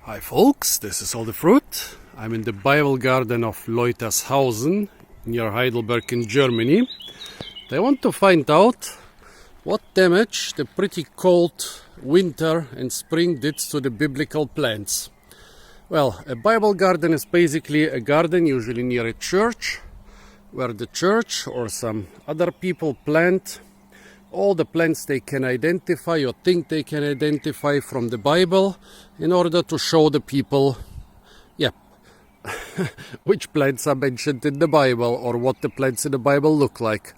Hi folks, this is All the Fruit. I'm in the Bible Garden of Leutershausen near Heidelberg in Germany. I want to find out what damage the pretty cold winter and spring did to the biblical plants. Well, a Bible garden is basically a garden usually near a church where the church or some other people plant all the plants they can identify or think they can identify from the Bible in order to show the people, which plants are mentioned in the Bible or what the plants in the Bible look like.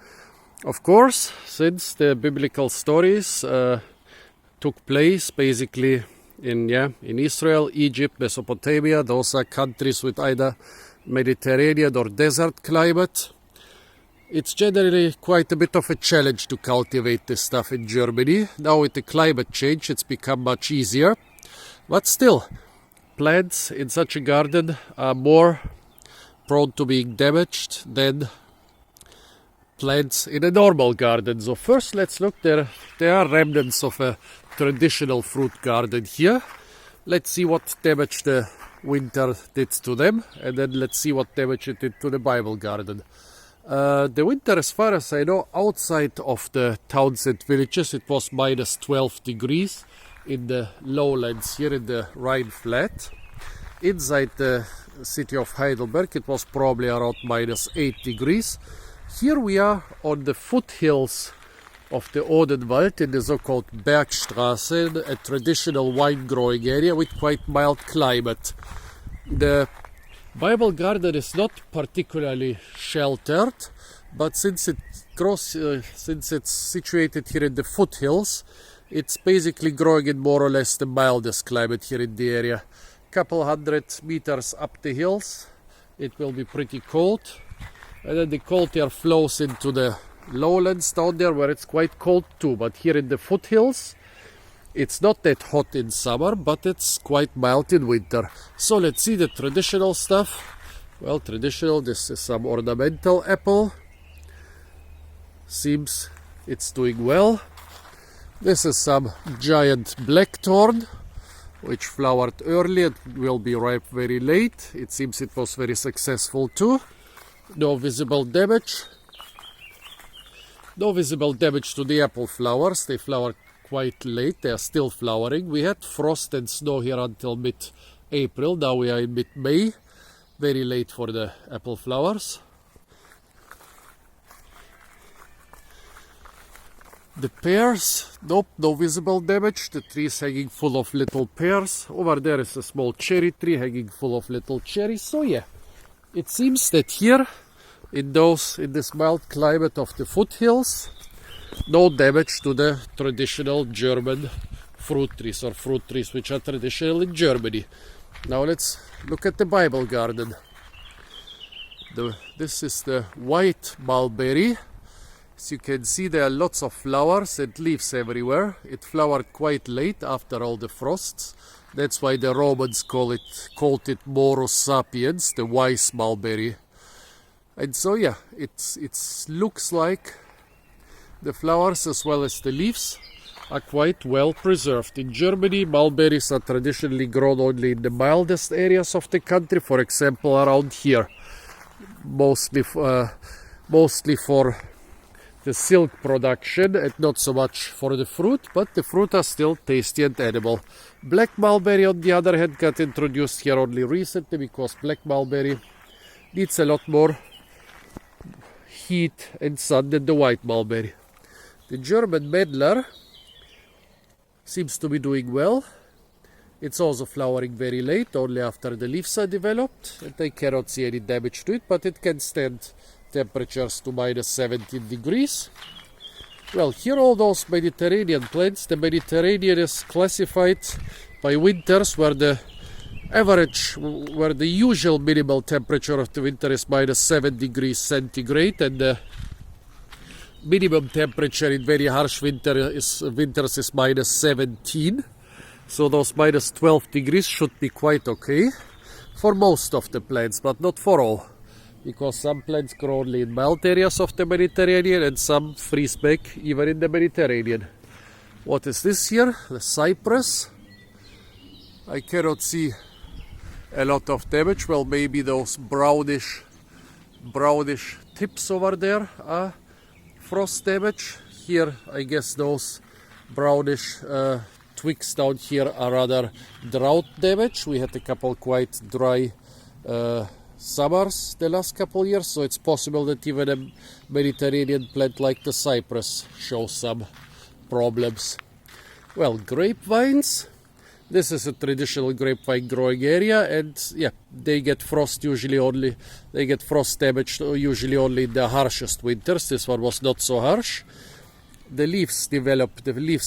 Of course, since the biblical stories took place basically in Israel, Egypt, Mesopotamia, those are countries with either Mediterranean or desert climate. It's generally quite a bit of a challenge to cultivate this stuff in Germany. Now with the climate change, it's become much easier. But still, plants in such a garden are more prone to being damaged than plants in a normal garden. So first let's look, there are remnants of a traditional fruit garden here. Let's see what damage the winter did to them, and then let's see what damage it did to the Bible garden. The winter, as far as I know, outside of the towns and villages, it was minus 12 degrees in the lowlands here in the Rhine flat. Inside the city of Heidelberg, it was probably around minus 8 degrees. Here we are on the foothills of the Odenwald in the so-called Bergstraße, a traditional wine-growing area with quite mild climate. The Bible garden is not particularly sheltered, but since it's situated here in the foothills, it's basically growing in more or less the mildest climate here in the area. Couple hundred meters up the hills, it will be pretty cold, and then the cold air flows into the lowlands down there where it's quite cold too. But here in the foothills, it's not that hot in summer, but it's quite mild in winter. So let's see the traditional stuff. Well, traditional, this is some ornamental apple. Seems it's doing well. This is some giant blackthorn, which flowered early and will be ripe very late. It seems it was very successful too. No visible damage. No visible damage to the apple flowers. They flowered quite late. They are still flowering. We had frost and snow here until mid-April. Now we are in mid-May. Very late for the apple flowers. The pears, nope, no visible damage. The tree is hanging full of little pears. Over there is a small cherry tree hanging full of little cherries. So yeah, it seems that here in this mild climate of the foothills, no damage to the traditional German fruit trees or fruit trees which are traditional in Germany. Now let's look at the Bible garden. This is the white mulberry. As you can see, there are lots of flowers and leaves everywhere. It flowered quite late after all the frosts. That's why the Romans called it Morus sapiens, the wise mulberry. And so yeah, it looks like the flowers as well as the leaves are quite well preserved. In Germany, mulberries are traditionally grown only in the mildest areas of the country, for example around here, mostly for the silk production and not so much for the fruit, but the fruit are still tasty and edible. Black mulberry, on the other hand, got introduced here only recently because black mulberry needs a lot more heat and sun than the white mulberry. The German medlar seems to be doing well. It's also flowering very late, only after the leaves are developed, and I cannot see any damage to it, but it can stand temperatures to minus 17 degrees. Well, here all those Mediterranean plants. The Mediterranean is classified by winters where the usual minimal temperature of the winter is minus 7 degrees centigrade, and the minimum temperature in very harsh winters is minus 17. So those minus 12 degrees should be quite okay for most of the plants, but not for all, because some plants grow only in mild areas of the Mediterranean and some freeze back even in the Mediterranean. What is this here? The cypress. I cannot see a lot of damage. Well, maybe those brownish tips over there are frost damage. Here, I guess those brownish twigs down here are rather drought damage. We had a couple quite dry summers the last couple years, so it's possible that even a Mediterranean plant like the cypress shows some problems. Well, grapevines. This is a traditional grapevine growing area, and yeah, they get frost damage usually only in the harshest winters. This one was not so harsh. The leaves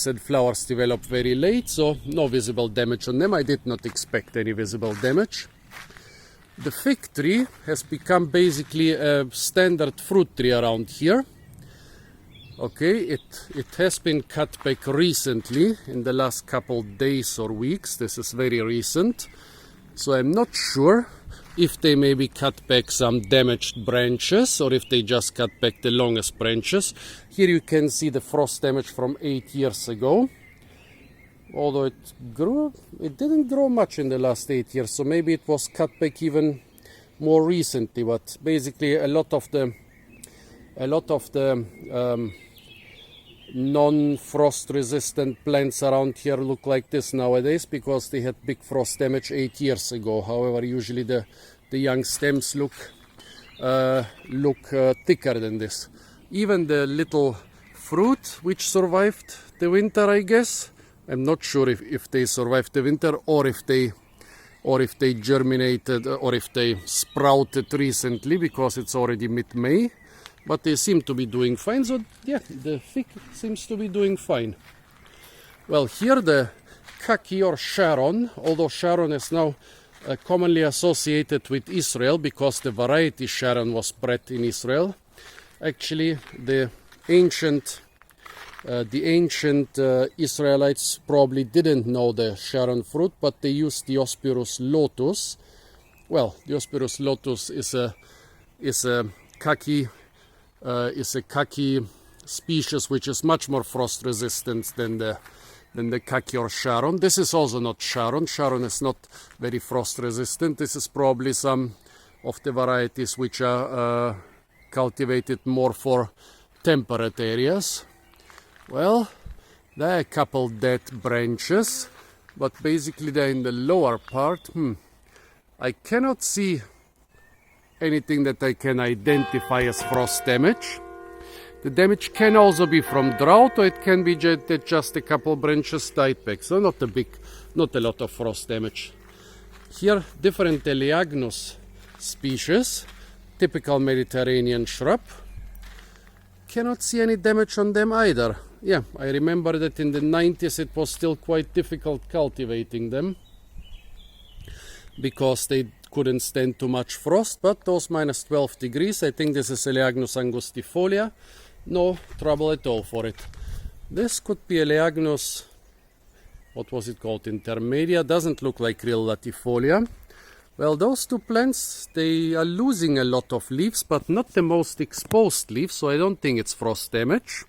and flowers develop very late, so no visible damage on them. I did not expect any visible damage. The fig tree has become basically a standard fruit tree around here. Okay, it has been cut back recently in the last couple days or weeks. This is very recent. So I'm not sure if they maybe cut back some damaged branches or if they just cut back the longest branches. Here you can see the frost damage from 8 years ago. Although it didn't grow much in the last 8 years, so maybe it was cut back even more recently. But basically a lot of the non-frost resistant plants around here look like this nowadays because they had big frost damage 8 years ago. However, usually the young stems look thicker than this. Even the little fruit which survived the winter, I guess, I'm not sure if they survived the winter or if they germinated or if they sprouted recently, because it's already mid-May. But they seem to be doing fine, so yeah, the fig seems to be doing fine. Well, here the kaki or Sharon, although Sharon is now commonly associated with Israel because the variety Sharon was bred in Israel. Actually, the ancient Israelites probably didn't know the Sharon fruit, but they used the Diospyros lotus. Well, Diospyros lotus is a kaki species which is much more frost resistant than the kaki or Sharon. This is also not Sharon. Sharon is not very frost resistant. This is probably some of the varieties which are cultivated more for temperate areas. Well, there are a couple dead branches, but basically they're in the lower part. I cannot see anything that I can identify as frost damage. The damage can also be from drought, or it can be just a couple branches died back, so not a lot of frost damage. Here, different Eleagnus species, typical Mediterranean shrub. Cannot see any damage on them either. Yeah, I remember that in the 90s it was still quite difficult cultivating them because they couldn't stand too much frost, but those minus 12 degrees, I think this is Eleagnus angustifolia, no trouble at all for it. This could be Eleagnus, what was it called, intermedia, doesn't look like real latifolia. Well, those two plants, they are losing a lot of leaves, but not the most exposed leaves, so I don't think it's frost damage.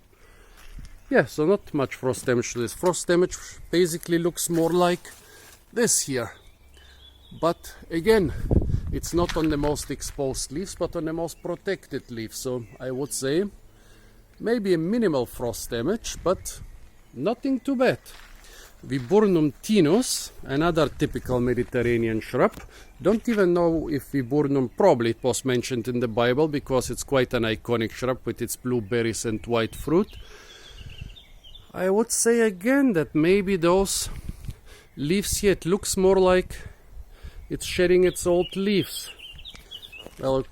Yeah, so not much frost damage to this. Frost damage basically looks more like this here. But again, it's not on the most exposed leaves, but on the most protected leaves. So I would say maybe a minimal frost damage, but nothing too bad. Viburnum Tinus, another typical Mediterranean shrub. Don't even know if Viburnum, probably it was mentioned in the Bible because it's quite an iconic shrub with its blue berries and white fruit. I would say again that maybe those leaves here, it looks more like it's shedding its old leaves. Well,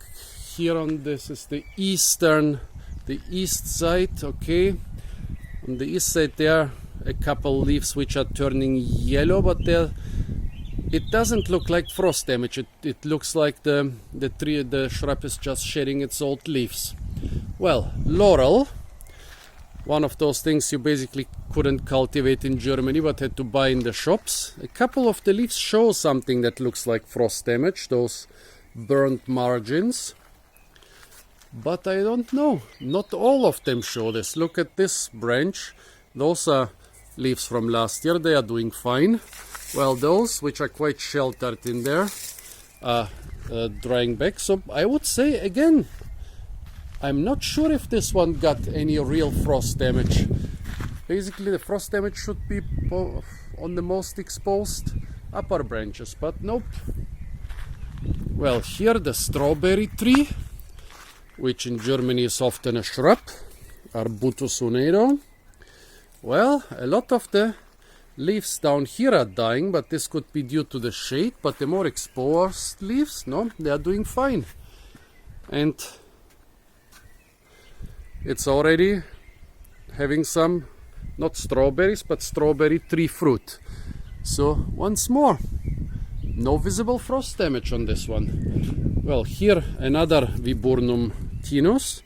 here on this is the east side, okay. On the east side there are a couple leaves which are turning yellow, but it doesn't look like frost damage. It looks like the shrub is just shedding its old leaves. Well, Laurel, one of those things you basically couldn't cultivate in Germany but had to buy in the shops. A couple of the leaves show something that looks like frost damage, those burnt margins. But I don't know, not all of them show this. Look at this branch. Those are leaves from last year, they are doing fine. Well, those which are quite sheltered in there are drying back. So I would say again, I'm not sure if this one got any real frost damage. Basically the frost damage should be on the most exposed upper branches, but nope. Well, here the strawberry tree, which in Germany is often a shrub, Arbutus unedo. Well, a lot of the leaves down here are dying, but this could be due to the shade. But the more exposed leaves, no, they are doing fine. And it's already having some, not strawberries, but strawberry tree fruit. So once more, no visible frost damage on this one. Well, here another Viburnum Tinus.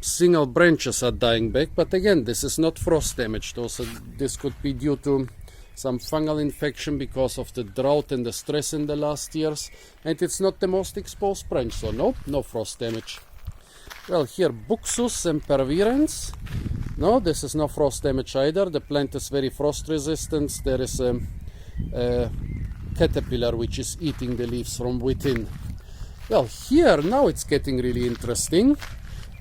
Single branches are dying back, but again, this is not frost damage. Also, this could be due to some fungal infection because of the drought and the stress in the last years. And it's not the most exposed branch, so nope, no frost damage. Well, here Buxus sempervirens. No, this is no frost damage either. The plant is very frost resistant. There is a caterpillar which is eating the leaves from within. Well, here now it's getting really interesting.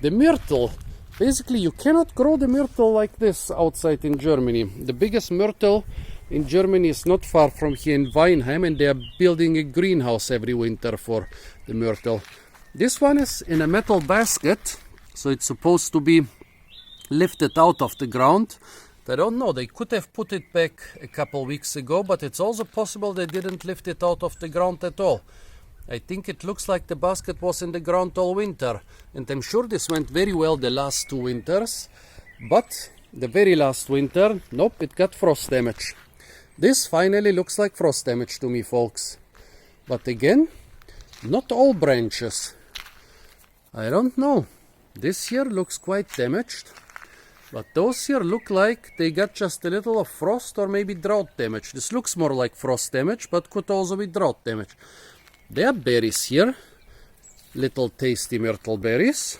The myrtle. Basically, you cannot grow the myrtle like this outside in Germany. The biggest myrtle in Germany is not far from here in Weinheim, and they are building a greenhouse every winter for the myrtle. This one is in a metal basket, so it's supposed to be lifted out of the ground. I don't know, they could have put it back a couple weeks ago, but it's also possible they didn't lift it out of the ground at all. I think it looks like the basket was in the ground all winter, and I'm sure this went very well the last 2 winters, but the very last winter, nope, it got frost damage. This finally looks like frost damage to me, folks. But again, not all branches. I don't know. This here looks quite damaged, but those here look like they got just a little of frost or maybe drought damage. This looks more like frost damage, but could also be drought damage. There are berries here, little tasty myrtle berries.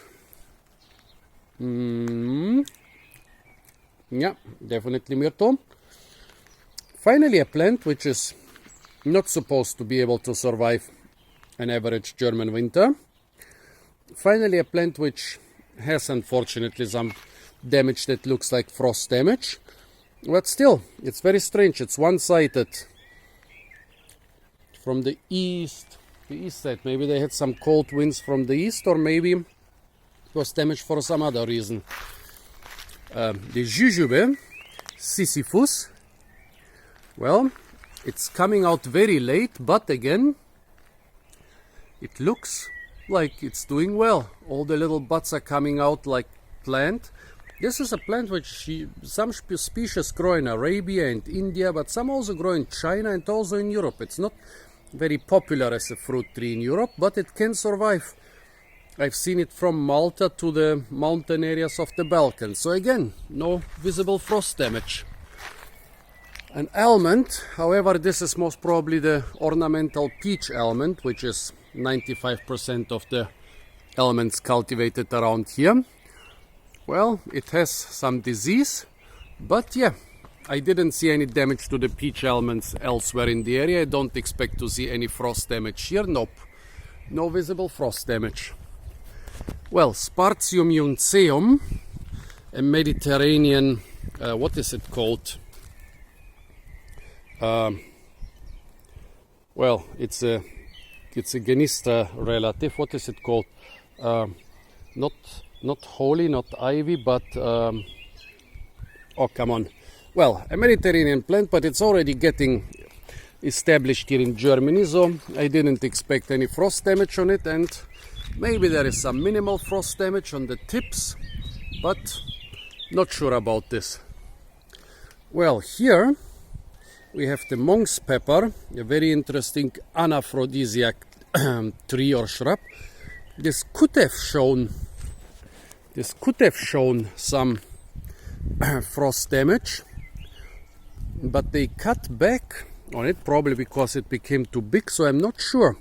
Yeah, definitely myrtle. Finally, a plant which is not supposed to be able to survive an average German winter. Finally, a plant which has unfortunately some damage that looks like frost damage. But still, it's very strange. It's one-sided. From the east side. Maybe they had some cold winds from the east, or maybe it was damaged for some other reason. The Jujube Sisyphus. Well, it's coming out very late, but again, it looks like it's doing well. All the little buds are coming out like plant. This is a plant which some species grow in Arabia and India, but some also grow in China and also in Europe. It's not very popular as a fruit tree in Europe, but it can survive. I've seen it from Malta to the mountain areas of the Balkans. So again, no visible frost damage. An almond, however, this is most probably the ornamental peach almond, which is 95% of the almonds cultivated around here. Well, it has some disease, but yeah, I didn't see any damage to the peach almonds elsewhere in the area. I don't expect to see any frost damage here. Nope, no visible frost damage. Well, Spartium junceum, a Mediterranean, what is it called? Well, it's a Genista relative. What is it called? Not holy, not ivy, but oh, come on. Well, a Mediterranean plant, but it's already getting established here in Germany, so I didn't expect any frost damage on it, and maybe there is some minimal frost damage on the tips, but not sure about this. Well, here we have the monk's pepper, a very interesting anaphrodisiac tree or shrub. This could have shown some frost damage, but they cut back on it, probably because it became too big, so I'm not sure.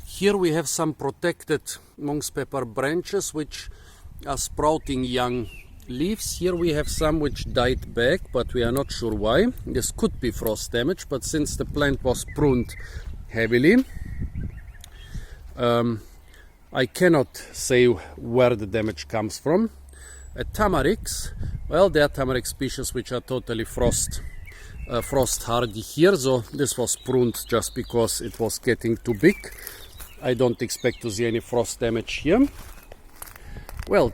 Here we have some protected monk's pepper branches which are sprouting young leaves. Here we have some which died back, but we are not sure why. This could be frost damage, but since the plant was pruned heavily, I cannot say where the damage comes from. Tamarix, well, there are tamarisk species which are totally frost hardy here, so this was pruned just because it was getting too big. I don't expect to see any frost damage here. Well,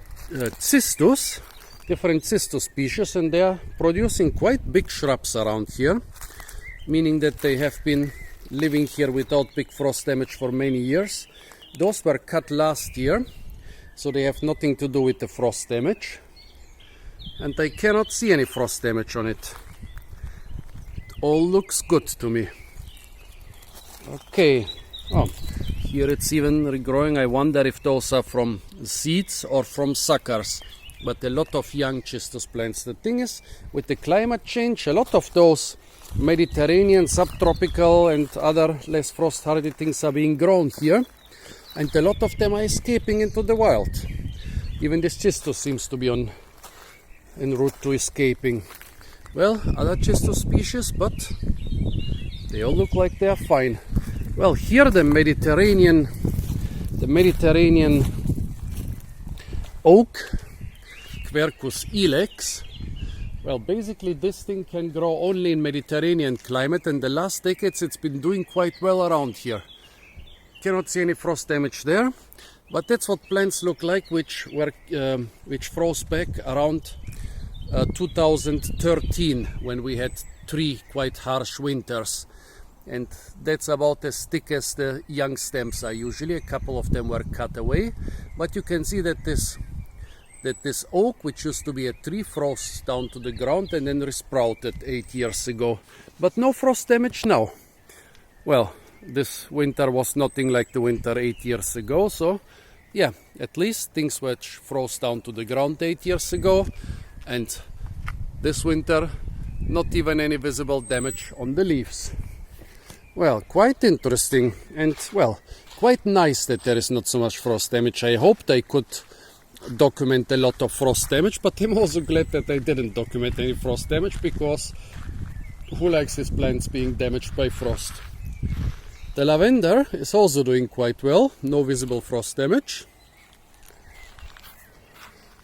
cistus, different cistus species, and they are producing quite big shrubs around here, meaning that they have been living here without big frost damage for many years. Those were cut last year, so they have nothing to do with the frost damage, and I cannot see any frost damage on it. All looks good to me. Okay, oh, here it's even regrowing. I wonder if those are from seeds or from suckers, but a lot of young cistus plants. The thing is, with the climate change, a lot of those Mediterranean, subtropical and other less frost hardy things are being grown here, and a lot of them are escaping into the wild. Even this cistus seems to be en route to escaping. Well, other cistus species, but they all look like they are fine. Well, here the Mediterranean oak, Quercus ilex. Well, basically this thing can grow only in Mediterranean climate, and the last decades it's been doing quite well around here. Cannot see any frost damage there, but that's what plants look like which froze back around 2013, when we had 3 quite harsh winters, and that's about as thick as the young stems are usually. A couple of them were cut away, but you can see that this oak, which used to be a tree, froze down to the ground and then resprouted 8 years ago, but no frost damage now. Well, this winter was nothing like the winter 8 years ago, so yeah, at least things which froze down to the ground 8 years ago, and this winter not even any visible damage on the leaves. Well, quite interesting, and well, quite nice that there is not so much frost damage. I hoped I could document a lot of frost damage, but I'm also glad that I didn't document any frost damage, because who likes his plants being damaged by frost? The lavender is also doing quite well, no visible frost damage.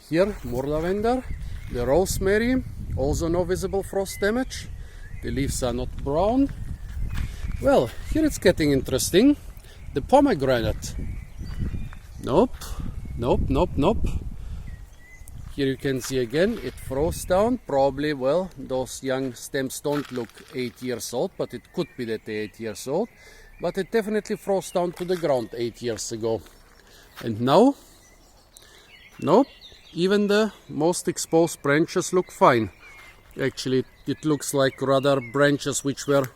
Here, more lavender. The rosemary, also no visible frost damage. The leaves are not brown. Well, here it's getting interesting. The pomegranate. Nope. Here you can see again, it froze down. Probably, well, those young stems don't look 8 years old, but it could be that they're 8 years old. But it definitely froze down to the ground 8 years ago. And now, nope. Even the most exposed branches look fine. Actually, it looks like rather branches which were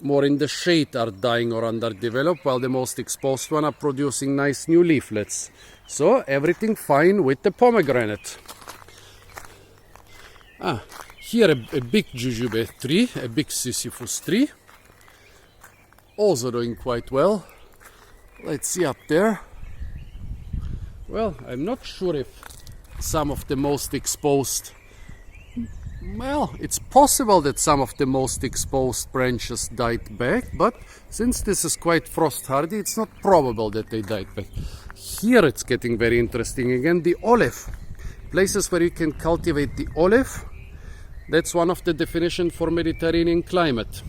more in the shade are dying or underdeveloped, while the most exposed one are producing nice new leaflets. So everything fine with the pomegranate. Here a big Jujube tree, a big Sisyphus tree. Also doing quite well. Let's see up there. Well, I'm not sure if some of the most exposed, well, it's possible that some of the most exposed branches died back, but since this is quite frost hardy, it's not probable that they died back. Here it's getting very interesting again. The olive, places where you can cultivate the olive, that's one of the definitions for Mediterranean climate.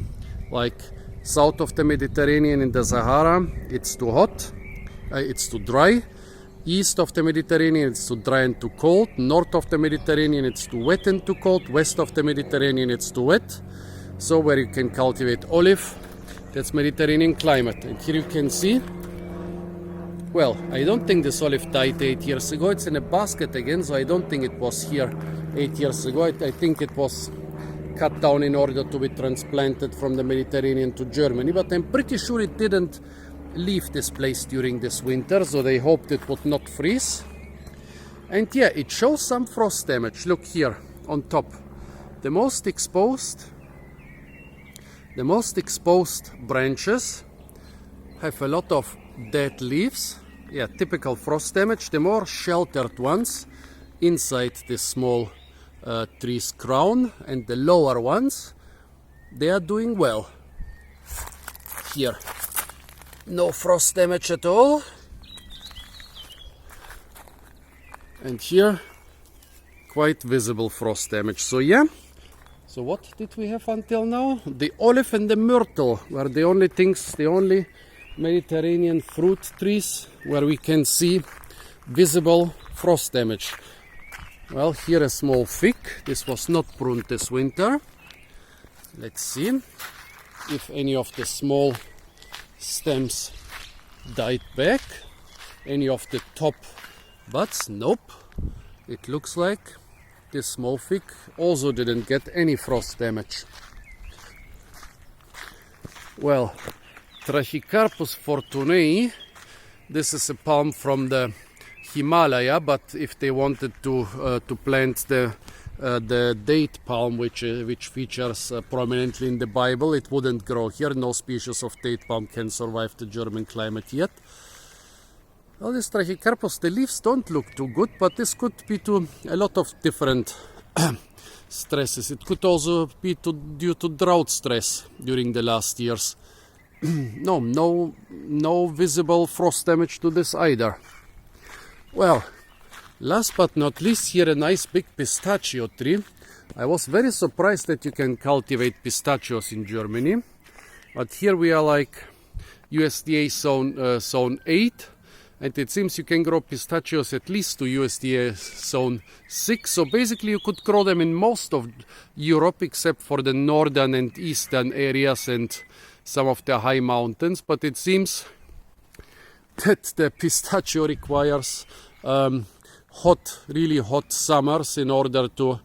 Like south of the Mediterranean in the Sahara, it's too hot, it's too dry. East of the Mediterranean, it's too dry and too cold. North of the Mediterranean, it's too wet and too cold. West of the Mediterranean, it's too wet. So where you can cultivate olive, that's Mediterranean climate. And here you can see, well, I don't think this olive died 8 years ago. It's in a basket again, so I don't think it was here 8 years ago. I think it was cut down in order to be transplanted from the Mediterranean to Germany, but I'm pretty sure it didn't leave this place during this winter, so they hoped it would not freeze. And yeah, it shows some frost damage. Look here on top. The most exposed branches have a lot of dead leaves. Yeah, typical frost damage. The more sheltered ones inside this small tree's crown, and the lower ones, they are doing well. Here, no frost damage at all. And here, quite visible frost damage. So yeah, so what did we have until now? The olive and the myrtle were the only things, the only Mediterranean fruit trees where we can see visible frost damage. Well, here a small fig. This was not pruned this winter. Let's see if any of the small stems died back. Any of the top buds? Nope. It looks like this small fig also didn't get any frost damage. Well, Trachycarpus fortunei, this is a palm from the Himalaya, but if they wanted to plant the date palm, which features prominently in the Bible, it wouldn't grow here. No species of date palm can survive the German climate yet. Well, this Trachycarpus, the leaves don't look too good, but this could be to a lot of different stresses. It could also be due to drought stress during the last years. No visible frost damage to this either. Well, last but not least, here a nice big pistachio tree. I was very surprised that you can cultivate pistachios in Germany, but here we are like USDA zone 8, and it seems you can grow pistachios at least to USDA zone 6. So basically you could grow them in most of Europe except for the northern and eastern areas and some of the high mountains, but it seems that the pistachio requires really hot summers in order to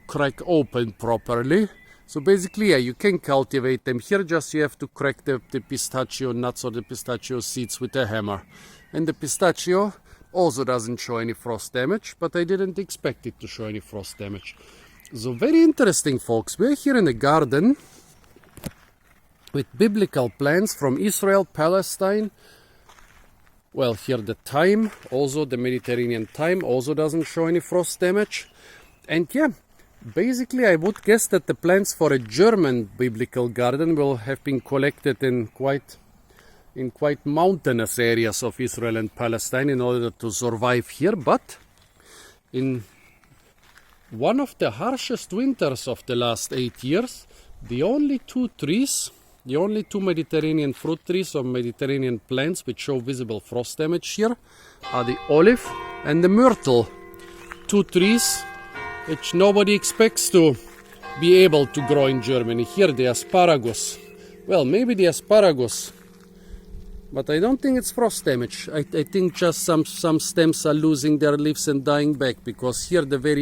crack open properly. So basically, yeah, you can cultivate them here, just you have to crack the pistachio nuts or the pistachio seeds with a hammer. And the pistachio also doesn't show any frost damage, but I didn't expect it to show any frost damage. So very interesting, folks. We're here in a garden with biblical plants from Israel, Palestine. Well, here the thyme, also the Mediterranean thyme, also doesn't show any frost damage. And yeah, basically I would guess that the plants for a German biblical garden will have been collected in quite mountainous areas of Israel and Palestine in order to survive here. But in one of the harshest winters of the last 8 years, the only two Mediterranean fruit trees or Mediterranean plants which show visible frost damage here are the olive and the myrtle. Two trees which nobody expects to be able to grow in Germany. Here the asparagus. Well, maybe the asparagus, but I don't think it's frost damage. I think just some stems are losing their leaves and dying back, because here the very